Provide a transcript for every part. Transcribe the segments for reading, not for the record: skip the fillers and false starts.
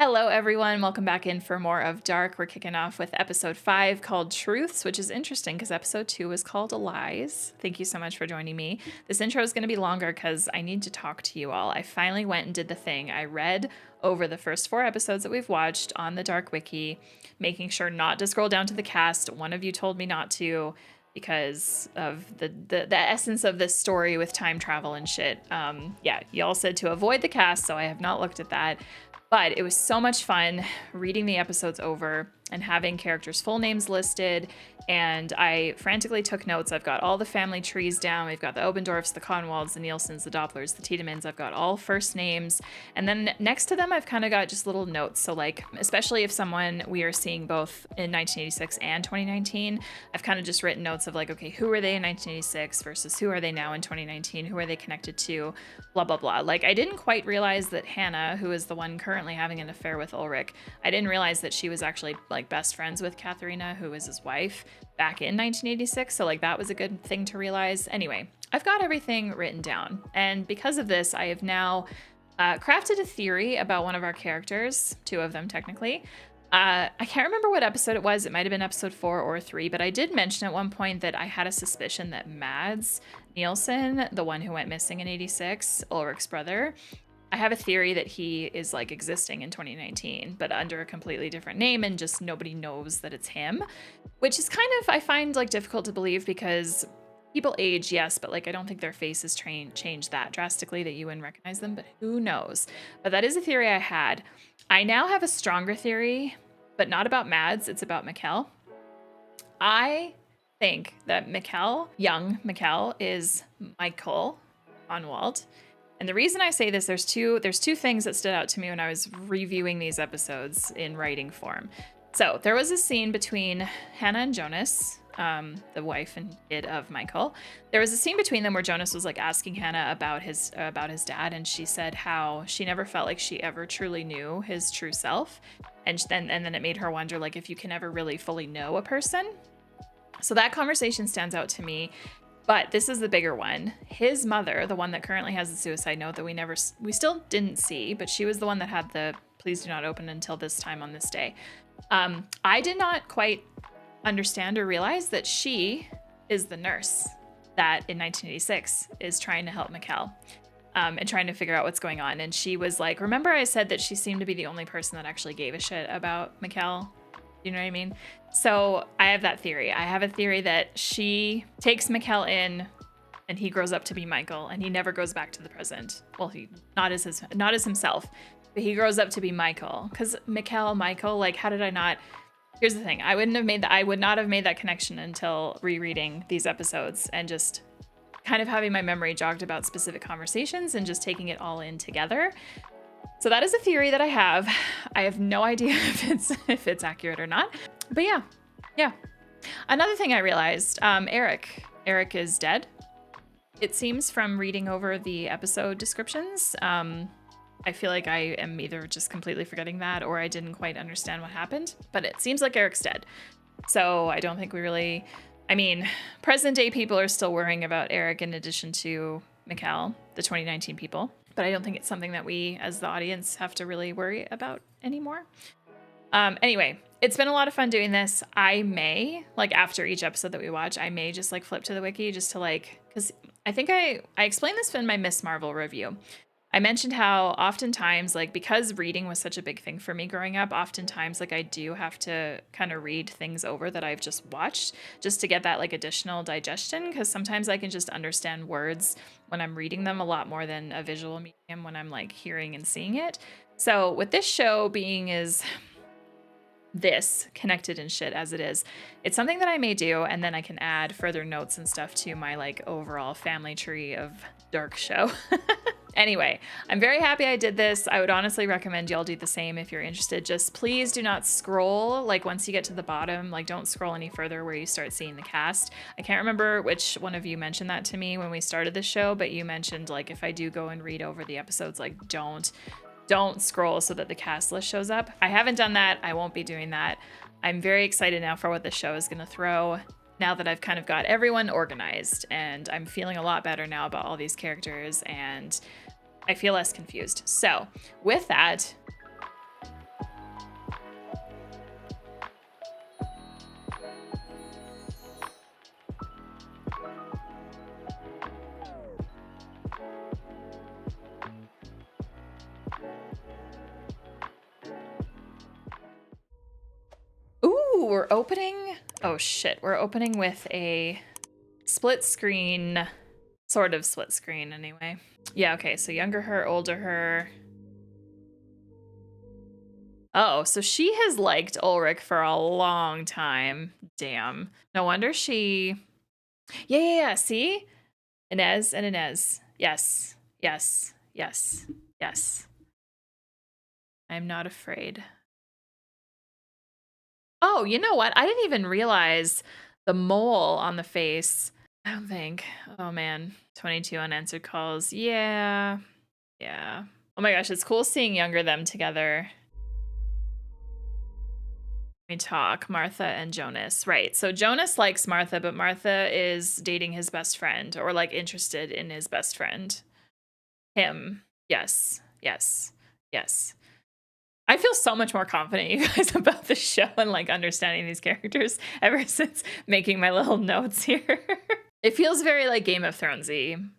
Hello, everyone. Welcome back in for more of Dark. We're kicking off with episode 5 called Truths, which is interesting because episode 2 is called Lies. Thank you so much for joining me. This intro is going to be longer because I need to talk to you all. I finally went and did the thing. I read over the first 4 episodes that we've watched on the Dark Wiki, making sure not to scroll down to the cast. One of you told me not to because of the essence of this story with time travel and shit. Yeah, y'all said to avoid the cast, so I have not looked at that. But it was so much fun reading the episodes over and having characters' full names listed. And I frantically took notes. I've got all the family trees down. We've got the Obendorfs, the Conwalds, the Nielsen's, the Dopplers, the Tiedemans. I've got all first names. And then next to them, I've kind of got just little notes. So like, especially if someone we are seeing both in 1986 and 2019, I've kind of just written notes of like, okay, who are they in 1986 versus who are they now in 2019? Who are they connected to? Blah, blah, blah. Like, I didn't quite realize that Hannah, who is the one currently having an affair with Ulrich, I didn't realize that she was actually like best friends with Katharina, who is his wife, back in 1986. So like that was a good thing to realize. Anyway, I've got everything written down. And because of this, I have now crafted a theory about one of our characters, 2 of them technically. I can't remember what episode it was. It might have been episode 4 or 3, but I did mention at one point that I had a suspicion that Mads Nielsen, the one who went missing in 86, Ulrich's brother, I have a theory that he is like existing in 2019, but under a completely different name and just nobody knows that it's him, which is kind of, I find like difficult to believe because people age, yes, but like I don't think their faces change that drastically that you wouldn't recognize them, but who knows? But that is a theory I had. I now have a stronger theory, but not about Mads, it's about Mikkel. I think that Mikkel, young Mikkel, is Michael Conwald. And the reason I say this, there's two things that stood out to me when I was reviewing these episodes in writing form. So there was a scene between Hannah and Jonas, the wife and kid of Michael. There was a scene between them where Jonas was like asking Hannah about his dad, and she said how she never felt like she ever truly knew his true self, and then it made her wonder like if you can ever really fully know a person. So that conversation stands out to me. But this is the bigger one. His mother, the one that currently has the suicide note that we still didn't see, but she was the one that had the please do not open until this time on this day. I did not quite understand or realize that she is the nurse that in 1986 is trying to help Mikkel and trying to figure out what's going on. And she was like, remember I said that she seemed to be the only person that actually gave a shit about Mikkel? You know what I mean? So I have that theory. I have a theory that she takes Mikkel in and he grows up to be Michael and he never goes back to the present. Well, he not as himself, but he grows up to be Michael. Because Michael, like, how did I not? Here's the thing. I would not have made that connection until rereading these episodes and just kind of having my memory jogged about specific conversations and just taking it all in together. So that is a theory that I have. I have no idea if it's accurate or not. But yeah. Another thing I realized, Eric is dead. It seems from reading over the episode descriptions. I feel like I am either just completely forgetting that or I didn't quite understand what happened. But it seems like Eric's dead. So I don't think we really... I mean, present day people are still worrying about Eric in addition to Mikkel, the 2019 people. But I don't think it's something that we as the audience have to really worry about anymore. Anyway, it's been a lot of fun doing this. I may, like after each episode that we watch, I may just like flip to the wiki just to like, because I think I explained this in my Miss Marvel review. I mentioned how oftentimes, like, because reading was such a big thing for me growing up, oftentimes, like, I do have to kind of read things over that I've just watched just to get that, like, additional digestion, because sometimes I can just understand words when I'm reading them a lot more than a visual medium when I'm, like, hearing and seeing it. So with this show being as this connected and shit as it is, it's something that I may do, and then I can add further notes and stuff to my, like, overall family tree of Dark show. Anyway, I'm very happy I did this. I would honestly recommend y'all do the same if you're interested. Just please do not scroll. Like once you get to the bottom, like don't scroll any further where you start seeing the cast. I can't remember which one of you mentioned that to me when we started the show, but you mentioned like if I do go and read over the episodes, like don't scroll so that the cast list shows up. I haven't done that. I won't be doing that. I'm very excited now for what the show is going to throw. Now that I've kind of got everyone organized and I'm feeling a lot better now about all these characters and I feel less confused. So with that, we're opening. Oh shit, we're opening with a split screen, sort of split screen anyway. Yeah, okay, so younger her, older her. Oh, so she has liked Ulrich for a long time. Damn. No wonder she... Yeah, see? Inez and Inez. Yes, yes, yes, yes. I'm not afraid. Oh, you know what? I didn't even realize the mole on the face. I don't think. Oh man, 22 unanswered calls. Yeah. Yeah. Oh my gosh, it's cool seeing younger them together. We talk, Martha and Jonas. Right. So Jonas likes Martha, but Martha is dating his best friend or like interested in his best friend. Him. Yes. Yes. Yes. I feel so much more confident, you guys, about the show and like understanding these characters ever since making my little notes here. It feels very like Game of Thronesy.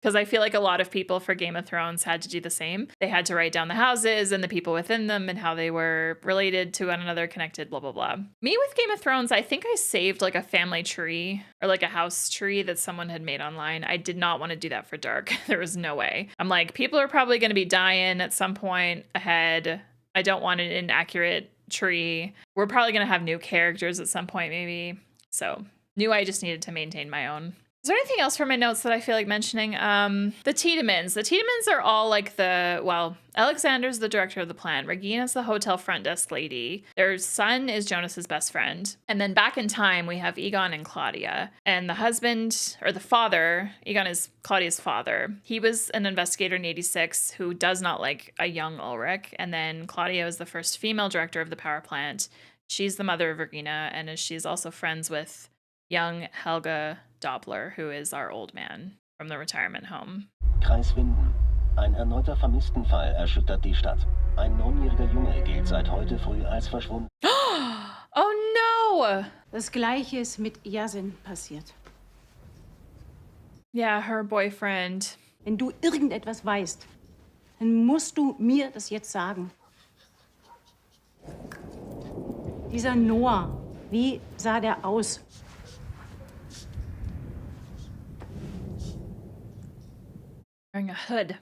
Because I feel like a lot of people for Game of Thrones had to do the same. They had to write down the houses and the people within them and how they were related to one another, connected, blah, blah, blah. Me with Game of Thrones, I think I saved like a family tree or like a house tree that someone had made online. I did not want to do that for Dark. There was no way. I'm like, people are probably going to be dying at some point ahead. I don't want an inaccurate tree. We're probably going to have new characters at some point, maybe. So knew I just needed to maintain my own. Is there anything else from my notes that I feel like mentioning? The Tiedemans. The Tiedemans are all like Alexander's the director of the plan. Regina's the hotel front desk lady. Their son is Jonas's best friend. And then back in time, we have Egon and Claudia. And the husband, or the father, Egon is Claudia's father. He was an investigator in 86 who does not like a young Ulrich. And then Claudia is the first female director of the power plant. She's the mother of Regina, and she's also friends with young Helga Doppler, who is our old man from the retirement home. Kreis Winden. Ein erneuter Vermisstenfall erschüttert die Stadt. Ein 9-jähriger Junge gilt seit heute früh als verschwunden. Oh no! Das Gleiche ist mit Yasin passiert. Yeah, her boyfriend. Wenn du irgendetwas weißt, dann musst du mir das jetzt sagen. Dieser Noah, wie sah der aus? Wearing a hood.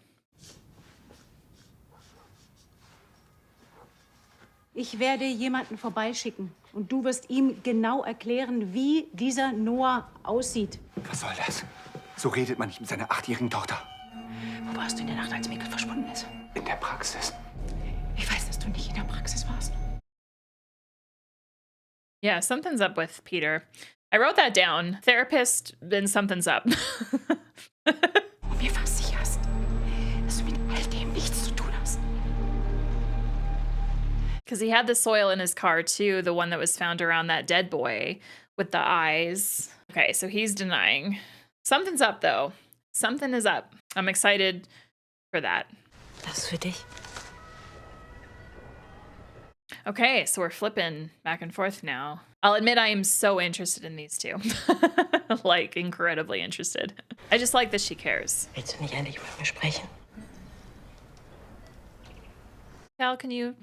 Ich werde jemanden vorbeischicken und du wirst ihm genau erklären, wie dieser Noah aussieht. Was soll das? So redet man nicht mit seiner 8-jährigen Tochter. Wo warst du in der Nacht, als Mikkel verschwunden ist? In der Praxis. Ich weiß, dass du nicht in der Praxis warst. Yeah, something's up with Peter. I wrote that down. Therapist, then something's up. Mir fast sicher ist, dass du mit all dem nichts zu tun hast. Because he had the soil in his car too, the one that was found around that dead boy with the eyes. Okay, so he's denying. Something's up though. Something is up. I'm excited for that. Das ist für dich. Okay, so we're flipping back and forth now. I'll admit I am so interested in these two. Like, incredibly interested. I just like that she cares. Willst du nicht endlich über mich sprechen? Cal, can you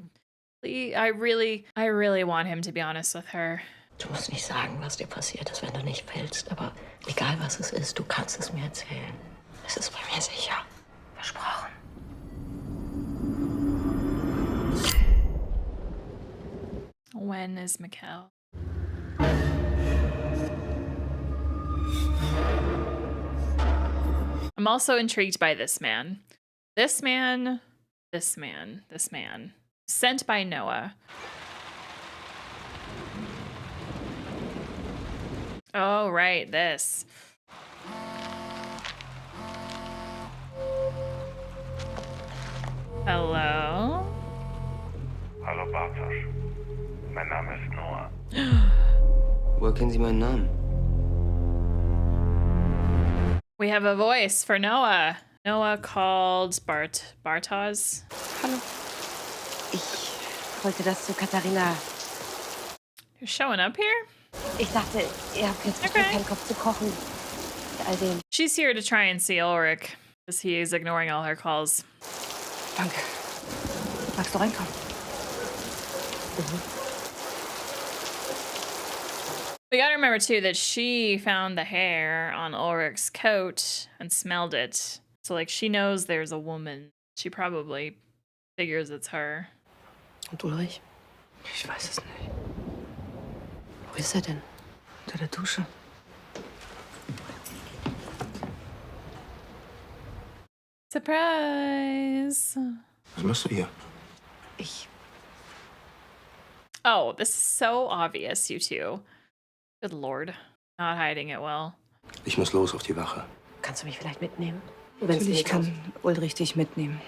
please? I really want him to be honest with her. Du musst nicht sagen, was dir passiert ist, wenn du nicht willst. Aber egal, was es ist, du kannst es mir erzählen. Es ist bei mir sicher. Versprochen. When is Mikkel? I'm also intrigued by this man. This man. Sent by Noah. Oh, right, this. Hello? Hallo Bartosz. Mein Name ist Noah. Woher kennen Sie meinen Namen? We have a voice for Noah. Noah called Bartosz. Hallo. Ich wollte das zu Katharina. You're showing up here? Ich dachte, ihr habt jetzt bestimmt keinen Kopf zu kochen. Mit all dem. She's here to try and see Ulrich, because he is ignoring all her calls. Danke. Magst du reinkommen? We gotta remember too that she found the hair on Ulrich's coat and smelled it. So like she knows there's a woman. She probably figures it's her. Und Ulrich? Ich weiß es nicht. Wo ist er denn? Unter der Dusche. Surprise! Was machst du hier? Ich. Oh, this is so obvious, you two. Good lord. Not hiding it well. Ich muss los auf die Wache. Kannst du mich vielleicht mitnehmen? Wenn's Natürlich nicht kann Ulrich dich mitnehmen.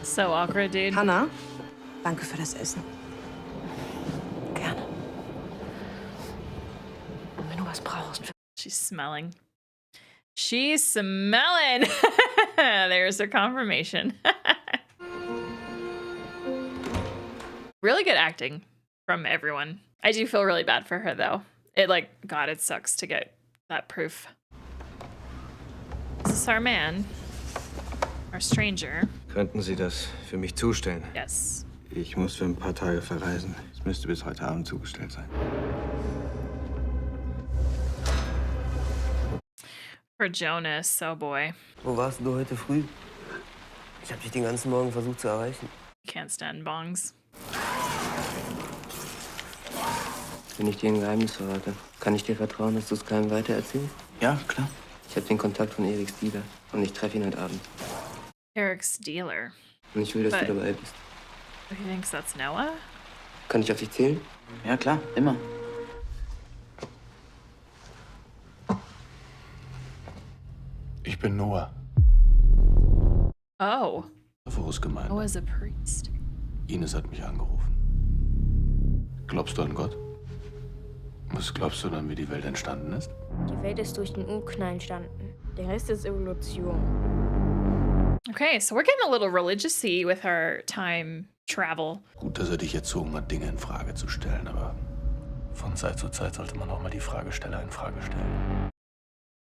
So awkward, dude. Hanna, danke für das Essen. Gerne. Und wenn du was brauchst. She's smelling. She's smelling. There's her confirmation. Really good acting from everyone. I do feel really bad for her though. It like, God, it sucks to get that proof. Is this our man? Our stranger? Könnten Sie das für mich zustellen? Yes. Ich muss für ein paar Tage verreisen. Es müsste bis heute Abend zugestellt sein. For Jonas, oh boy. Wo warst du heute früh? Ich habe dich den ganzen Morgen versucht zu erreichen. Can't stand bongs. Wenn ich dir ein Geheimnis verrate, kann ich dir vertrauen, dass du es keinem weitererzählst? Ja, klar. Ich habe den Kontakt von Eriks Dealer und ich treffe ihn heute Abend. Eric's dealer. Und ich will, dass But- du dabei bist. Who thinks that's Noah? Kann ich auf dich zählen? Ja, klar, immer. Ich bin Noah. Oh, Wo's gemeint? Noah's a priest. Ines hat mich angerufen. Glaubst du an Gott? Was glaubst du dann, wie die Welt entstanden ist? Die Welt ist durch den Urknall entstanden. Der Rest ist Evolution. Okay, so we're getting a little religious-y with our time travel. Gut, dass er dich erzogen hat, Dinge in Frage zu stellen, aber von Zeit zu Zeit sollte man auch mal die Fragesteller in Frage stellen.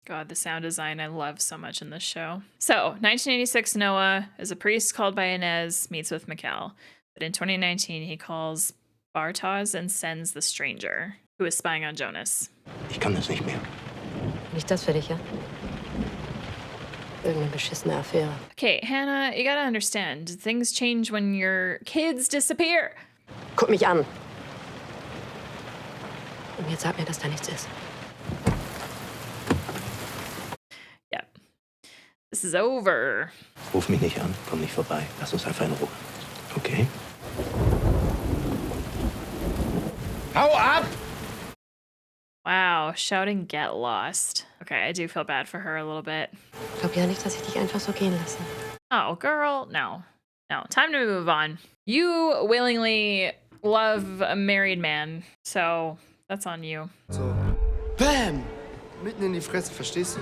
God, the sound design I love so much in this show. So, 1986, Noah is a priest called by Inez, meets with Mikkel. But in 2019, he calls Bartosz and sends the stranger, who is spying on Jonas. Ich kann das nicht mehr. Nicht das für dich, ja? Irgendeine beschissene Affäre. Okay, Hannah, you gotta understand, things change when your kids disappear. Guck mich an. Und jetzt sag mir, dass da nichts ist. Yep. This is over. Ruf mich nicht an, komm nicht vorbei. Lass uns einfach in Ruhe. Okay? Hau ab! Wow, shouting get lost. Okay, I do feel bad for her a little bit. Ich glaub ja nicht, dass ich dich einfach so gehen lasse. Oh, girl, no. No, time to move on. You willingly love a married man, so that's on you. So, bam! Mitten in die Fresse, verstehst du?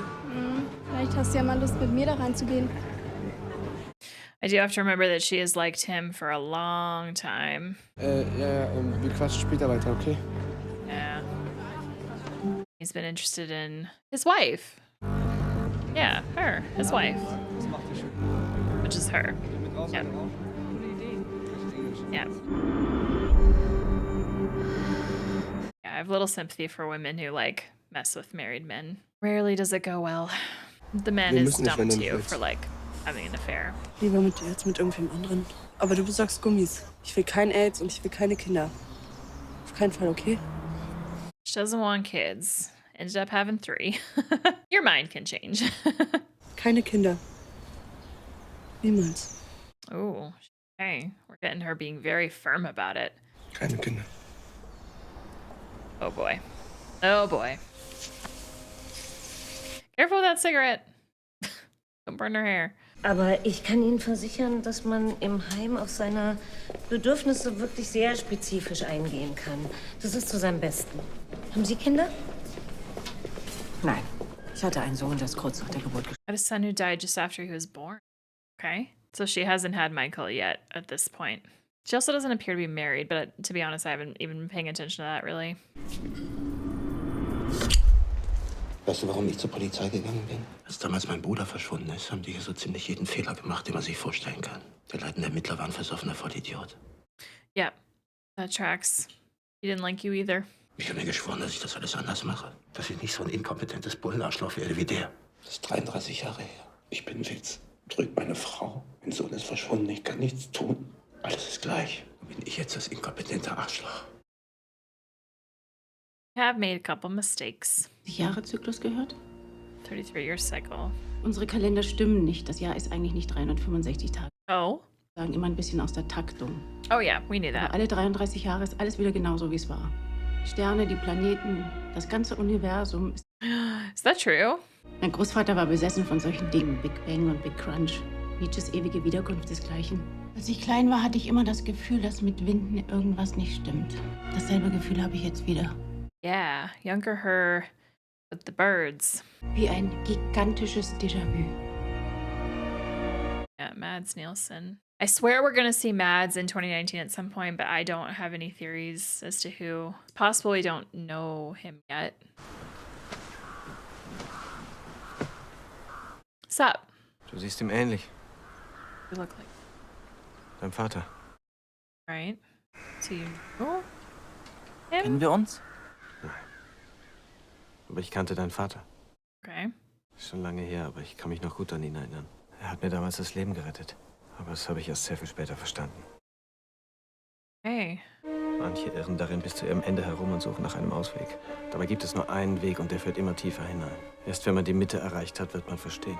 Vielleicht hast du ja mal Lust, mit mir da reinzugehen. I do have to remember that she has liked him for a long time. Wir quatschen später weiter, okay? Yeah. He's been interested in his wife. Yeah, her, his wife. Which is her. Yeah. Yeah. Yeah, I have little sympathy for women who like mess with married men. Rarely does it go well. The man Wir is müssen nicht dumped verändern, you Fritz. for like having an affair. Lieber mit dir als mit irgendwem anderen. Aber du besorgst Gummis. Ich will kein AIDS und ich will keine Kinder. Auf keinen Fall, okay? She doesn't want kids. Ended up having 3. Your mind can change. Keine Kinder. Niemals. Oh, okay. We're getting her being very firm about it. Keine Kinder. Oh boy. Oh boy. Careful with that cigarette. Don't burn her hair. Aber ich kann Ihnen versichern, dass man im Heim auf seine Bedürfnisse wirklich sehr spezifisch eingehen kann. Das ist zu seinem Besten. Haben Sie Kinder? Nein. Ich hatte einen Sohn, der ist kurz nach der Geburt I had a son who died just after he was born. Okay. So she hasn't had Michael yet at this point. She also doesn't appear to be married, but to be honest, I haven't even been paying attention to that really. Weißt du, warum ich zur Polizei gegangen bin? Als damals mein Bruder verschwunden ist, haben die hier so ziemlich jeden Fehler gemacht, den man sich vorstellen kann. Der leitende Ermittler war ein versoffener Vollidiot. Yeah, that tracks. He didn't like you either. Ich habe mir geschworen, dass ich das alles anders mache. Dass ich nicht so ein inkompetentes Bullenarschloch werde wie der. Das ist 33 Jahre her. Ich bin Witz. Drückt meine Frau. Mein Sohn ist verschwunden. Ich kann nichts tun. Alles ist gleich. Bin ich jetzt das inkompetente Arschloch? I have made a couple mistakes. Jahrezyklus gehört? 33-year cycle. Unsere Kalender stimmen nicht. Das Jahr ist eigentlich nicht 365 Tage. Oh. Sagen immer ein bisschen aus der Taktung. Oh yeah, we knew that. Aber alle 33 Jahre ist alles wieder genauso, wie es war. Die Sterne, die Planeten, das ganze Universum. Is that true? Mein Großvater war besessen von solchen Dingen. Big Bang und Big Crunch. Nietzsches ewige Wiederkunft desgleichen. Als ich klein war, hatte ich immer das Gefühl, dass mit Winden irgendwas nicht stimmt. Dasselbe Gefühl habe ich jetzt wieder. Yeah, younger her with the birds. Wie ein gigantisches Déjà-vu. Yeah, Mads Nielsen. I swear we're gonna see Mads in 2019 at some point, but I don't have any theories as to who. It's possible we don't know him yet. What's up? Du siehst ihm ähnlich. You look like, Dein Vater. right? So you know him? Kennen wir uns? Nein. Aber ich kannte deinen Vater. Okay. Ist schon lange her, aber ich kann mich noch gut an ihn erinnern. Er hat mir damals das Leben gerettet. Aber das habe ich erst sehr viel später verstanden. Hey. Manche irren darin bis zu ihrem Ende herum und suchen nach einem Ausweg. Dabei gibt es nur einen Weg und der führt immer tiefer hinein. Erst wenn man die Mitte erreicht hat, wird man verstehen.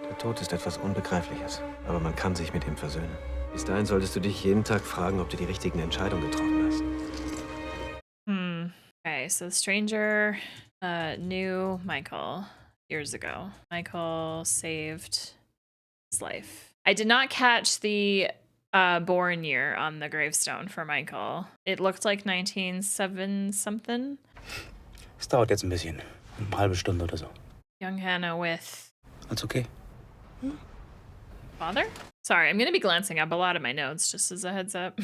Der Tod ist etwas Unbegreifliches, aber man kann sich mit ihm versöhnen. Bis dahin solltest du dich jeden Tag fragen, ob du die richtigen Entscheidungen getroffen hast. Okay, so the stranger knew Michael years ago. Michael saved his life. I did not catch the born year on the gravestone for Michael. It looked like 1907 something. Es dauert jetzt ein bisschen. Eine halbe Stunde oder so. Young Hannah with Alles okay? father? Sorry, I'm going to be glancing up a lot of my notes just as a heads up.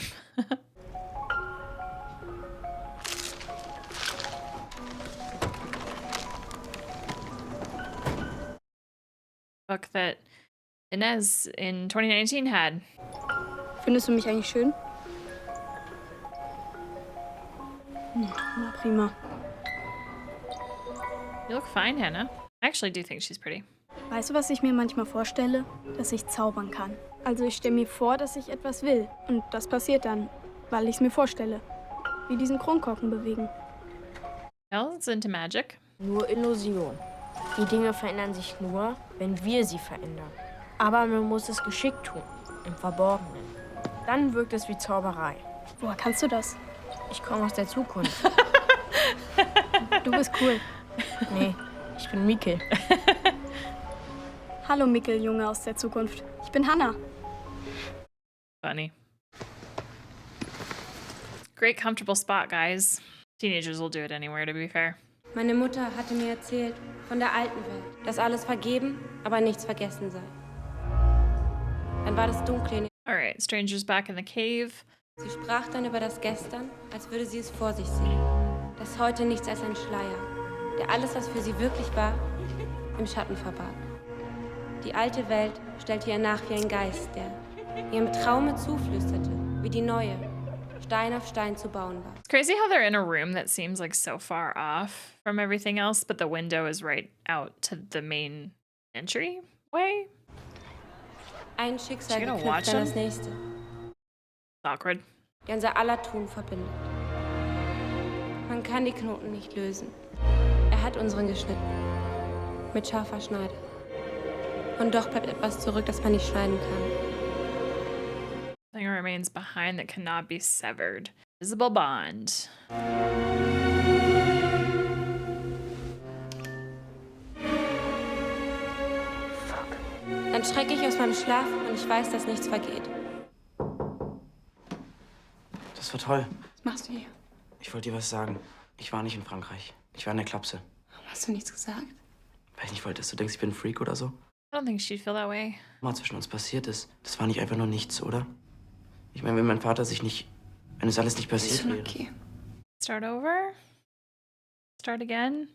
Book that Inez in 2019 had. Findest du mich eigentlich schön? Na prima. You look fine, Hannah. I actually do think she's pretty. Weißt du, was ich mir manchmal vorstelle? Dass ich zaubern kann. Also ich stelle mir vor, dass ich etwas will. Und das passiert dann, weil ich es mir vorstelle. Wie diesen Kronkorken bewegen. Elle's into magic. Nur Illusion. Die Dinge verändern sich nur, wenn wir sie verändern. Aber man muss es geschickt tun, im Verborgenen. Dann wirkt es wie Zauberei. Woher kannst du das? Ich komme aus der Zukunft. Du bist cool. Nee, ich bin Mikkel. Hallo Mikkel, Junge aus der Zukunft. Ich bin Hannah. Funny. Great comfortable spot, guys. Teenagers will do it anywhere, to be fair. Meine Mutter hatte mir erzählt von der alten Welt, dass alles vergeben, aber nichts vergessen sei. Dann war das Dunkle. Alright, strangers back in the cave. Sie sprach dann über das Gestern, als würde sie es vor sich sehen. Das Heute nichts als ein Schleier, der alles, was für sie wirklich war, im Schatten verbarg. Die alte Welt stellte ihr nach wie ein Geist, der ihrem Traume zuflüsterte, wie die neue, Stein auf Stein zu bauen war. It's crazy how they're in a room that seems like so far off from everything else, but the window is right out to the main entryway. Ein Schicksal Is she gonna geknüpft watch an das him? nächste, Awkward. die unser aller Tun verbindet. Man kann die Knoten nicht lösen. Er hat unseren geschnitten. Mit scharfer Schneide. Und doch bleibt etwas zurück, das man nicht schneiden kann. Something remains behind that cannot be severed. Visible bond. Dann schrecke ich aus meinem Schlaf und ich weiß, dass nichts vergeht. Das war toll. Was machst du hier? Ich wollte dir was sagen. Ich war nicht in Frankreich. Ich war in der Klapse. Warum hast du nichts gesagt? Weil ich nicht wollte, dass du denkst, ich bin ein Freak oder so. I don't think she'd feel that way. Was zwischen uns passiert ist, das war nicht einfach nur nichts, oder? Ich meine, wenn mein Vater sich nicht... Wenn es alles nicht passiert wäre. Okay. Start over? Start again?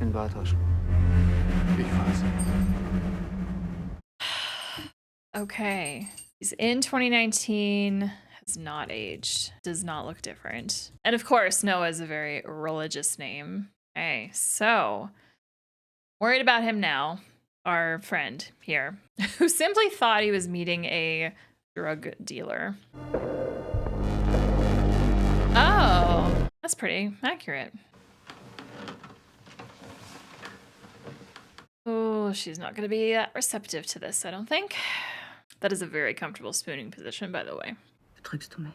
bisschen Bartosch. Ich weiß. Okay. He's in 2019, has not aged, does not look different. And of course, Noah is a very religious name. Okay, so worried about him now, our friend here, who simply thought he was meeting a drug dealer. Oh, that's pretty accurate. Oh, she's not going to be that receptive to this, I don't think. That is a very comfortable spooning position, by the way. Betrügst du mich?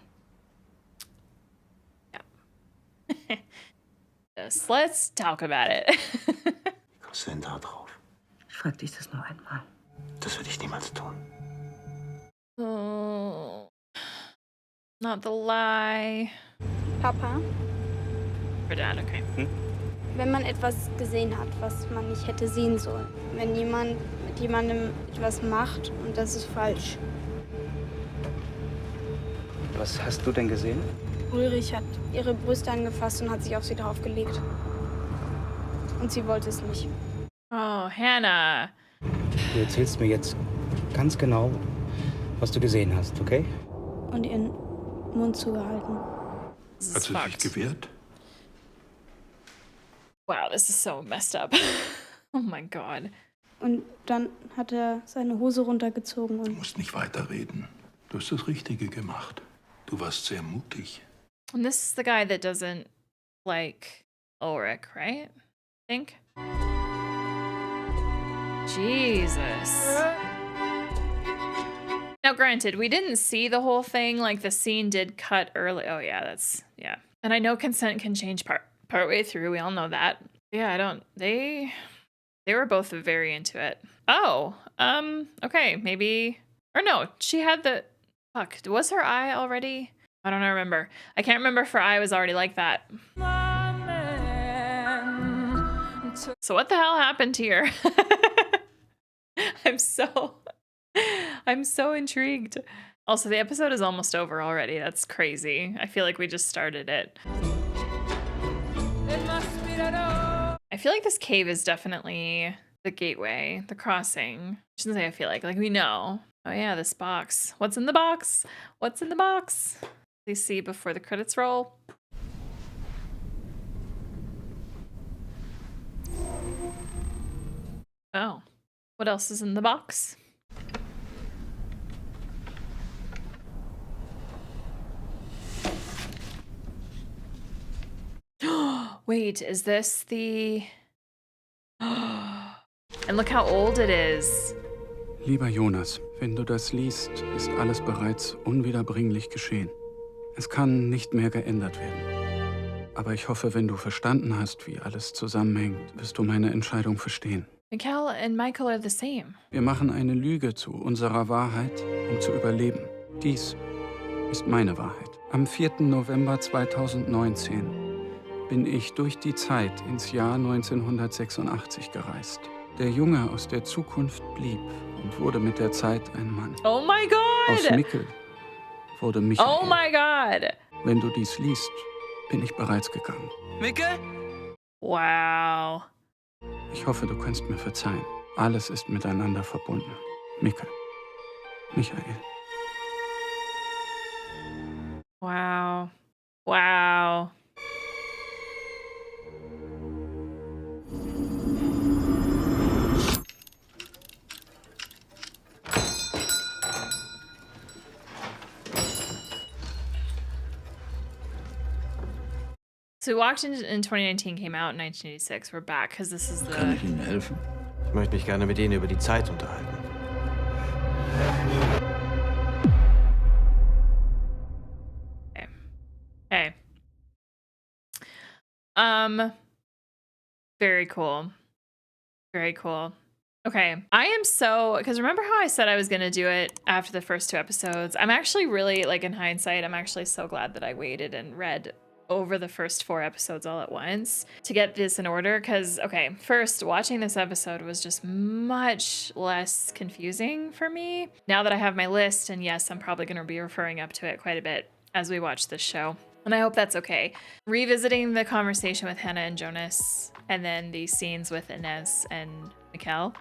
Yes, let's talk about it. Wie kommst du denn da drauf? Ich frag dich das nur einmal. Das würde ich niemals tun. Oh, not the lie. Papa, For Dad, okay. wenn man etwas gesehen hat, was man nicht hätte sehen sollen. Wenn jemand mit jemandem etwas macht und das ist falsch. Was hast du denn gesehen? Ulrich hat ihre Brüste angefasst und hat sich auf sie draufgelegt. Und sie wollte es nicht. Oh, Hannah. Du erzählst mir jetzt ganz genau, was du gesehen hast, okay? Und ihren Mund zugehalten. Hat sie sich gewehrt? Wow, this is so messed up. Oh my God. Und dann hat er seine Hose runtergezogen und... Du musst nicht weiterreden. Du hast das Richtige gemacht. Du warst sehr mutig. And this is the guy that doesn't like Ulrich, right? I think. Jesus. Now, granted, we didn't see the whole thing. Like, the scene did cut early. Oh, yeah, that's, yeah. And I know consent can change partway through. We all know that. Yeah, they were both very into it. Oh, okay, maybe, or no, she had the, fuck, was her eye already? I don't remember. I can't remember if her eye was already like that. So what the hell happened here? I'm so intrigued. Also, the episode is almost over already. That's crazy. I feel like we just started it. I feel like this cave is definitely the gateway, the crossing. I shouldn't say I feel like we know. Oh yeah, this box. What's in the box? What's in the box? Please see before the credits roll. Oh, what else is in the box? Wait, is this the... And look how old it is. Lieber Jonas, wenn du das liest, ist alles bereits unwiederbringlich geschehen. Es kann nicht mehr geändert werden. Aber ich hoffe, wenn du verstanden hast, wie alles zusammenhängt, wirst du meine Entscheidung verstehen. Mikhail and Michael are the same. Wir machen eine Lüge zu unserer Wahrheit, um zu überleben. Dies ist meine Wahrheit. Am 4. November 2019 bin ich durch die Zeit ins Jahr 1986 gereist. Der Junge aus der Zukunft blieb und wurde mit der Zeit ein Mann. Oh my God! Aus Mikkel wurde Michael. Oh my God! Wenn du dies liest, bin ich bereits gegangen. Mikkel? Wow. Ich hoffe, du kannst mir verzeihen. Alles ist miteinander verbunden. Mikkel. Michael. Wow. Wow. So we walked in 2019, came out in 1986. We're back because this is the... Kann ich Ihnen helfen? Ich möchte mich gerne mit Ihnen über die Zeit unterhalten. Okay. Very cool. Very cool. Okay. I am so... Because remember how I said I was going to do it after the first 2 episodes? I'm actually really, like, in hindsight, I'm actually so glad that I waited and read over the first 4 episodes all at once to get this in order. Because, okay, first, watching this episode was just much less confusing for me. Now that I have my list, and yes, I'm probably going to be referring up to it quite a bit as we watch this show. And I hope that's okay. Revisiting the conversation with Hannah and Jonas, and then these scenes with Inez and Mikkel,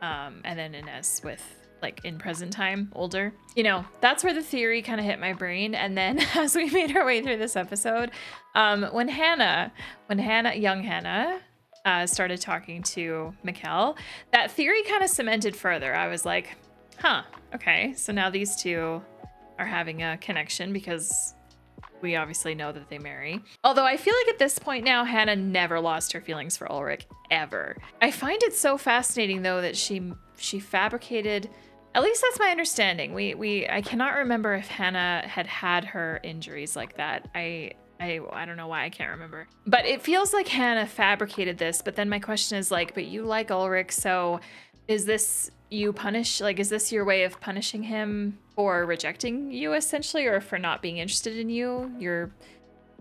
and then Inez with like in present time, older. You know, that's where the theory kind of hit my brain. And then as we made our way through this episode, when young Hannah started talking to Mikkel, that theory kind of cemented further. I was like, huh, okay, so now these two are having a connection because we obviously know that they marry. Although I feel like at this point now, Hannah never lost her feelings for Ulrich, ever. I find it so fascinating though that she fabricated, at least that's my understanding. I cannot remember if Hannah had her injuries like that. I don't know why I can't remember. But it feels like Hannah fabricated this, but then my question is like, but you like Ulrich, so is this is this your way of punishing him for rejecting you essentially, or for not being interested in you?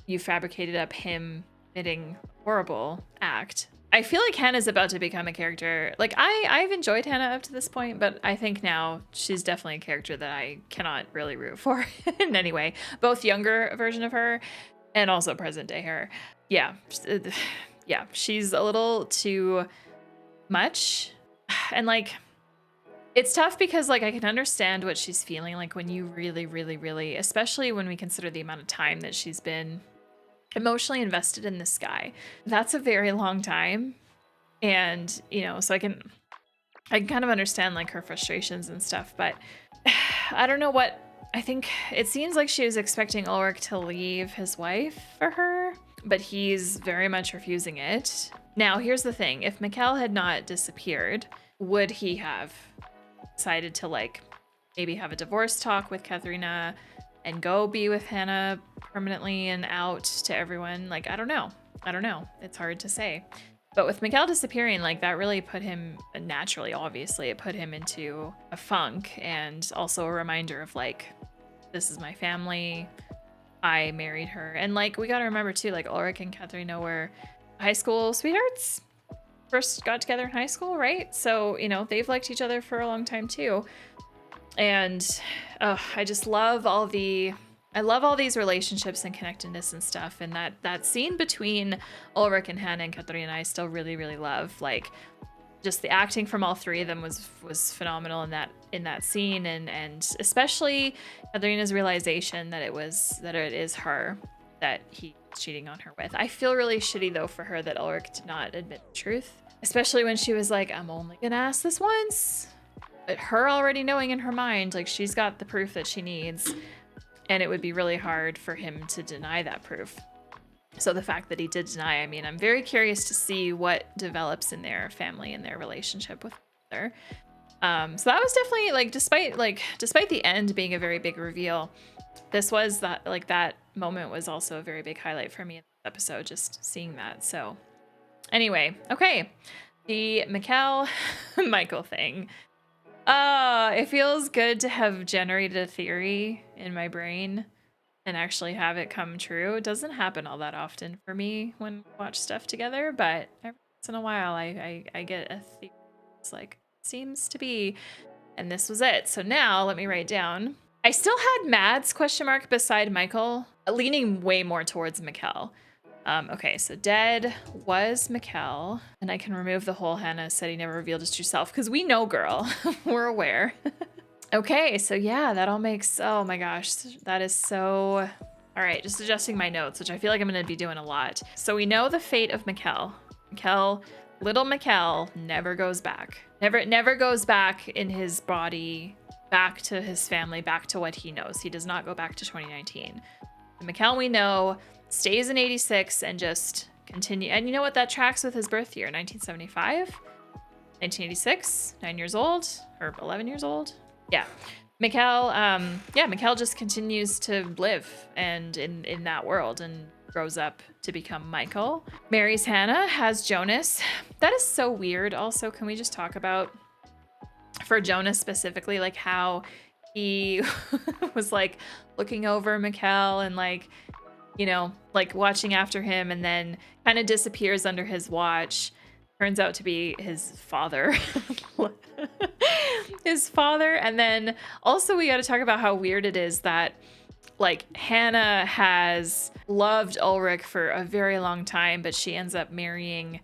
You fabricated up him committing a horrible act. I feel like Hannah's about to become a character. Like I've enjoyed Hannah up to this point, but I think now she's definitely a character that I cannot really root for in any way. Both younger version of her and also present day her. Yeah, she's a little too much. And like, it's tough because like I can understand what she's feeling like when you really, really, really, especially when we consider the amount of time that she's been emotionally invested in this guy. That's a very long time. And, you know, so I can kind of understand like her frustrations and stuff, but I don't know what, I think it seems like she was expecting Ulrich to leave his wife for her, but he's very much refusing it. Now, here's the thing. If Mikkel had not disappeared, would he have decided to like maybe have a divorce talk with Katharina and go be with Hannah permanently and out to everyone? Like, I don't know. It's hard to say. But with Mikkel disappearing, like that really put him, naturally, obviously, it put him into a funk, and also a reminder of like, this is my family. I married her. And like, we got to remember too, like Ulrich and Katharina were high school sweethearts. First got together in high school, right? So, you know, they've liked each other for a long time too. And I just love all these relationships and connectedness and stuff. And that scene between Ulrich and Hannah and Katharina, I still really, really love. Like, just the acting from all three of them was phenomenal in that scene, and especially Katharina's realization that it is her that he's cheating on her with. I feel really shitty though for her that Ulrich did not admit the truth, especially when she was like, I'm only gonna ask this once. But her already knowing in her mind, like she's got the proof that she needs, and it would be really hard for him to deny that proof. So the fact that he did deny, I mean, I'm very curious to see what develops in their family and their relationship with each other. So that was definitely like, despite the end being a very big reveal, that moment was also a very big highlight for me in this episode, just seeing that. So anyway, okay, the Mikkel Michael thing. It feels good to have generated a theory in my brain and actually have it come true. It doesn't happen all that often for me when we watch stuff together, but every once in a while I get a theory. It's like, seems to be, and this was it. So now let me write down. I still had Mads ? Beside Michael, leaning way more towards Mikkel. Okay, so dead was Mikkel, and I can remove the whole Hannah said he never revealed his true self, because we know, girl. We're aware. Okay, so yeah, that all makes, oh my gosh, that is so, all right, just adjusting my notes, which I feel like I'm going to be doing a lot. So we know the fate of Mikkel. Little Mikkel never goes back. Never goes back in his body, back to his family, back to what he knows. He does not go back to 2019. The Mikkel we know stays in 86 and just continue. And you know what? That tracks with his birth year, 1975, 1986, 9 years old, or 11 years old. Yeah. Mikkel just continues to live and in that world and grows up to become Michael. Marries Hannah, has Jonas. That is so weird. Also, can we just talk about, for Jonas specifically, like how he was like looking over Mikkel and like, you know, like watching after him, and then kind of disappears under his watch. Turns out to be his father. And then also we got to talk about how weird it is that like Hannah has loved Ulrich for a very long time, but she ends up marrying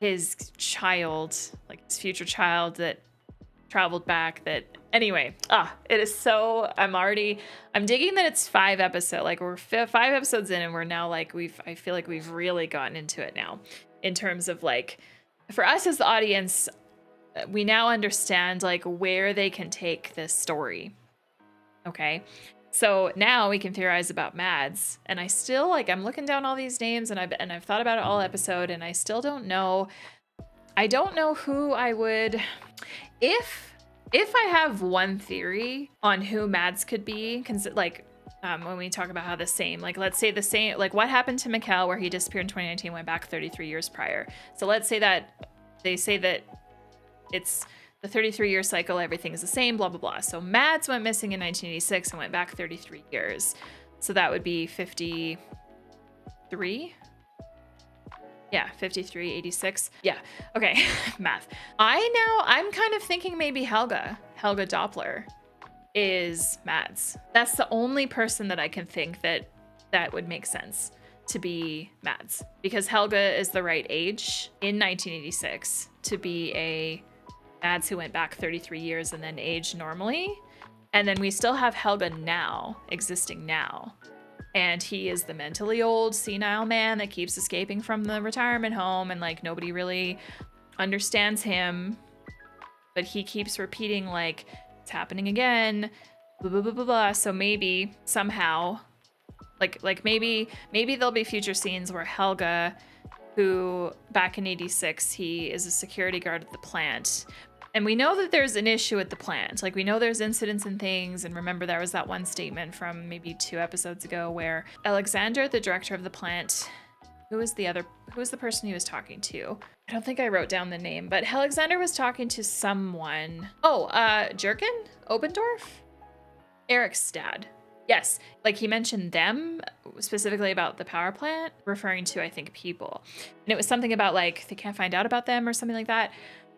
his child, like his future child that traveled back. That anyway, it is so, I'm digging that it's 5 episodes. Like we're 5 episodes in, and we're now like I feel like we've really gotten into it now, in terms of like, for us as the audience, we now understand like where they can take this story. Okay. So now we can theorize about Mads, and I still like, I'm looking down all these names, and I've thought about it all episode, and I still don't know. I don't know who I would, if I have one theory on who Mads could be, like when we talk about how the same, like let's say the same, like what happened to Mikkel where he disappeared in 2019, went back 33 years prior. So let's say that they say that it's the 33-year cycle, everything is the same, blah, blah, blah. So Mads went missing in 1986 and went back 33 years. So that would be 53? Yeah, 53, 86. Yeah, okay, math. I'm kind of thinking maybe Helga Doppler is Mads. That's the only person that I can think that would make sense to be Mads. Because Helga is the right age in 1986 to be a Mads who went back 33 years and then aged normally. And then we still have Helga now, existing now. And he is the mentally old, senile man that keeps escaping from the retirement home, and like nobody really understands him. But he keeps repeating like, it's happening again, blah, blah, blah, blah, blah. So maybe somehow, like maybe there'll be future scenes where Helga, who back in 86, he is a security guard at the plant. And we know that there's an issue at the plant. Like we know there's incidents and things. And remember there was that one statement from maybe 2 episodes ago where Alexander, the director of the plant, who was the person he was talking to? I don't think I wrote down the name, but Alexander was talking to someone. Oh, Jürgen Obendorf? Eric's dad. Yes, like he mentioned them specifically about the power plant, referring to, I think, people. And it was something about like, they can't find out about them or something like that.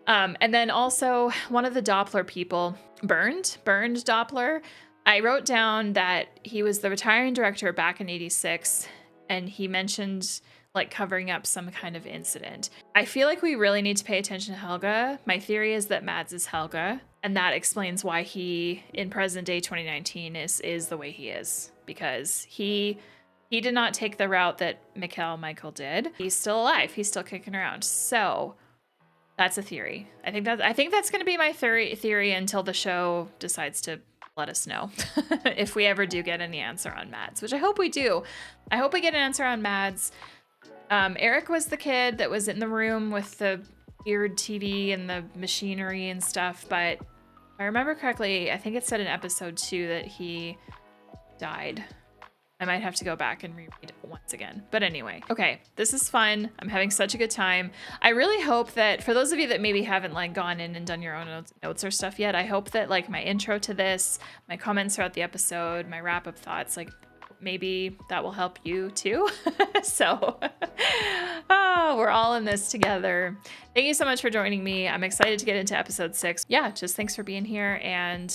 And then also one of the Doppler people, Bernd Doppler, I wrote down that he was the retiring director back in 86, and he mentioned like covering up some kind of incident. I feel like we really need to pay attention to Helga. My theory is that Mads is Helga, and that explains why he, in present day 2019, is the way he is, because he did not take the route that Michael did. He's still alive. He's still kicking around. So that's a theory. I think that's going to be my theory until the show decides to let us know if we ever do get any answer on Mads, which I hope we do. I hope we get an answer on Mads. Eric was the kid that was in the room with the weird TV and the machinery and stuff, but if I remember correctly, I think it said in episode 2 that he died. I might have to go back and reread it once again. But anyway, okay, this is fun. I'm having such a good time. I really hope that for those of you that maybe haven't like gone in and done your own notes or stuff yet, I hope that like my intro to this, my comments throughout the episode, my wrap-up thoughts, like maybe that will help you too. So we're all in this together. Thank you so much for joining me. I'm excited to get into episode 6. Yeah, just thanks for being here, and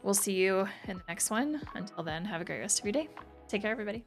we'll see you in the next one. Until then, have a great rest of your day. Take care, everybody.